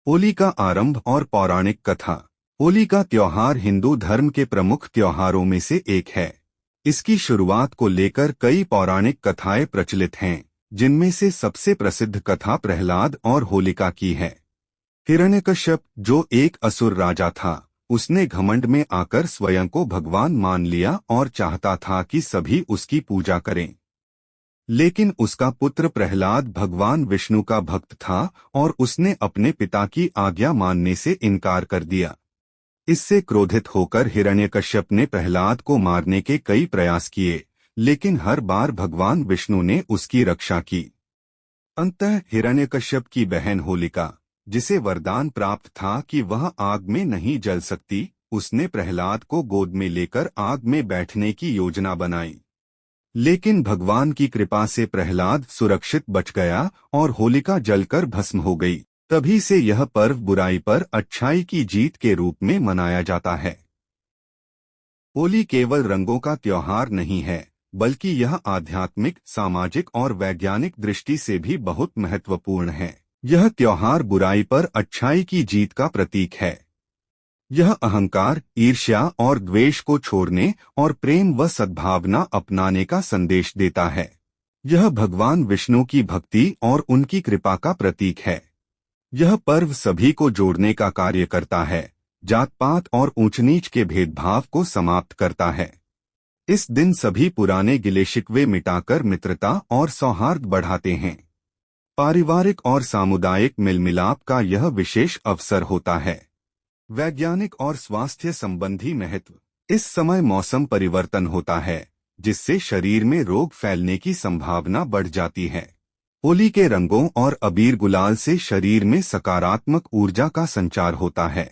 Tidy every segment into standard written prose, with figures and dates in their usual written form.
होली का आरंभ और पौराणिक कथा। होली का त्योहार हिंदू धर्म के प्रमुख त्योहारों में से एक है। इसकी शुरुआत को लेकर कई पौराणिक कथाएं प्रचलित हैं, जिनमें से सबसे प्रसिद्ध कथा प्रहलाद और होलिका की है। हिरण्यकश्यप, जो एक असुर राजा था, उसने घमंड में आकर स्वयं को भगवान मान लिया और चाहता था कि सभी उसकी पूजा करें। लेकिन उसका पुत्र प्रहलाद भगवान विष्णु का भक्त था और उसने अपने पिता की आज्ञा मानने से इनकार कर दिया। इससे क्रोधित होकर हिरण्यकश्यप ने प्रहलाद को मारने के कई प्रयास किए, लेकिन हर बार भगवान विष्णु ने उसकी रक्षा की। अंततः हिरण्यकश्यप की बहन होलिका, जिसे वरदान प्राप्त था कि वह आग में नहीं जल सकती, उसने प्रहलाद को गोद में लेकर आग में बैठने की योजना बनाई। लेकिन भगवान की कृपा से प्रहलाद सुरक्षित बच गया और होलिका जलकर भस्म हो गई। तभी से यह पर्व बुराई पर अच्छाई की जीत के रूप में मनाया जाता है। होली केवल रंगों का त्योहार नहीं है, बल्कि यह आध्यात्मिक, सामाजिक और वैज्ञानिक दृष्टि से भी बहुत महत्वपूर्ण है। यह त्योहार बुराई पर अच्छाई की जीत का प्रतीक है। यह अहंकार, ईर्ष्या और द्वेष को छोड़ने और प्रेम व सद्भावना अपनाने का संदेश देता है। यह भगवान विष्णु की भक्ति और उनकी कृपा का प्रतीक है। यह पर्व सभी को जोड़ने का कार्य करता है, जात पात और ऊंच नीच के भेदभाव को समाप्त करता है। इस दिन सभी पुराने गिले शिकवे मिटाकर मित्रता और सौहार्द बढ़ाते हैं। पारिवारिक और सामुदायिक मिलमिलाप का यह विशेष अवसर होता है। वैज्ञानिक और स्वास्थ्य संबंधी महत्व। इस समय मौसम परिवर्तन होता है, जिससे शरीर में रोग फैलने की संभावना बढ़ जाती है। होली के रंगों और अबीर गुलाल से शरीर में सकारात्मक ऊर्जा का संचार होता है।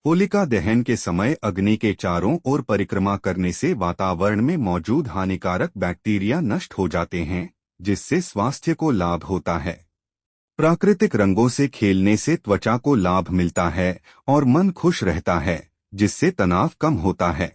होलिका दहन के समय अग्नि के चारों ओर परिक्रमा करने से वातावरण में मौजूद हानिकारक बैक्टीरिया नष्ट हो जाते हैं, जिससे स्वास्थ्य को लाभ होता है। प्राकृतिक रंगों से खेलने से त्वचा को लाभ मिलता है और मन खुश रहता है, जिससे तनाव कम होता है।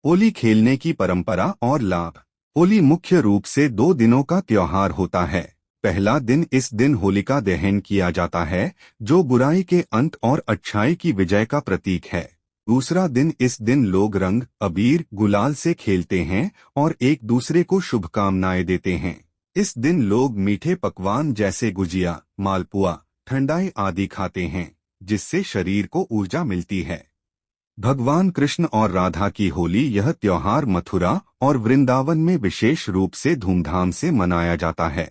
होली खेलने की परंपरा और लाभ। होली मुख्य रूप से 2 दिनों का त्योहार होता है। पहला दिन, इस दिन होलिका दहन किया जाता है, जो बुराई के अंत और अच्छाई की विजय का प्रतीक है। दूसरा दिन, इस दिन लोग रंग, अबीर, गुलाल से खेलते हैं और एक दूसरे को शुभकामनाएं देते हैं। इस दिन लोग मीठे पकवान जैसे गुजिया, मालपुआ, ठंडाई आदि खाते हैं, जिससे शरीर को ऊर्जा मिलती है। भगवान कृष्ण और राधा की होली। यह त्योहार मथुरा और वृंदावन में विशेष रूप से धूमधाम से मनाया जाता है।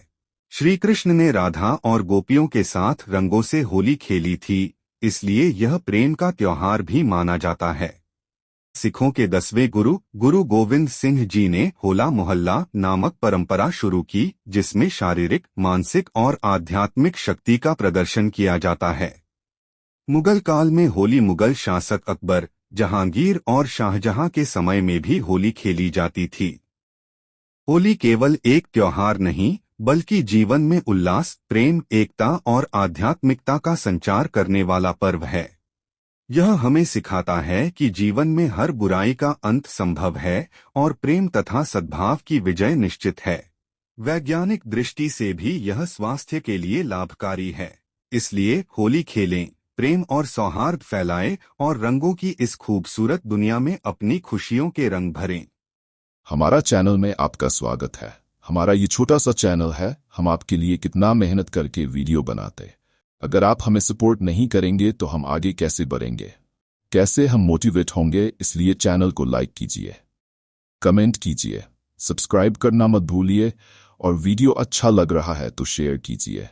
श्री कृष्ण ने राधा और गोपियों के साथ रंगों से होली खेली थी, इसलिए यह प्रेम का त्योहार भी माना जाता है। सिखों के 10वें गुरु, गुरु गोविंद सिंह जी ने होला मोहल्ला नामक परंपरा शुरू की, जिसमें शारीरिक, मानसिक और आध्यात्मिक शक्ति का प्रदर्शन किया जाता है। मुगल काल में होली मुगल शासक अकबर, जहांगीर और शाहजहां के समय में भी होली खेली जाती थी। होली केवल एक त्योहार नहीं, बल्कि जीवन में उल्लास, प्रेम, एकता और आध्यात्मिकता का संचार करने वाला पर्व है। यह हमें सिखाता है कि जीवन में हर बुराई का अंत संभव है और प्रेम तथा सद्भाव की विजय निश्चित है। वैज्ञानिक दृष्टि से भी यह स्वास्थ्य के लिए लाभकारी है। इसलिए होली खेलें, प्रेम और सौहार्द फैलाएं और रंगों की इस खूबसूरत दुनिया में अपनी खुशियों के रंग भरें। हमारा चैनल में आपका स्वागत है। हमारा ये छोटा सा चैनल है, हम आपके लिए कितना मेहनत करके वीडियो बनाते। अगर आप हमें सपोर्ट नहीं करेंगे तो हम आगे कैसे बढ़ेंगे, कैसे हम मोटिवेट होंगे। इसलिए चैनल को लाइक कीजिए, कमेंट कीजिए, सब्सक्राइब करना मत भूलिए और वीडियो अच्छा लग रहा है तो शेयर कीजिए।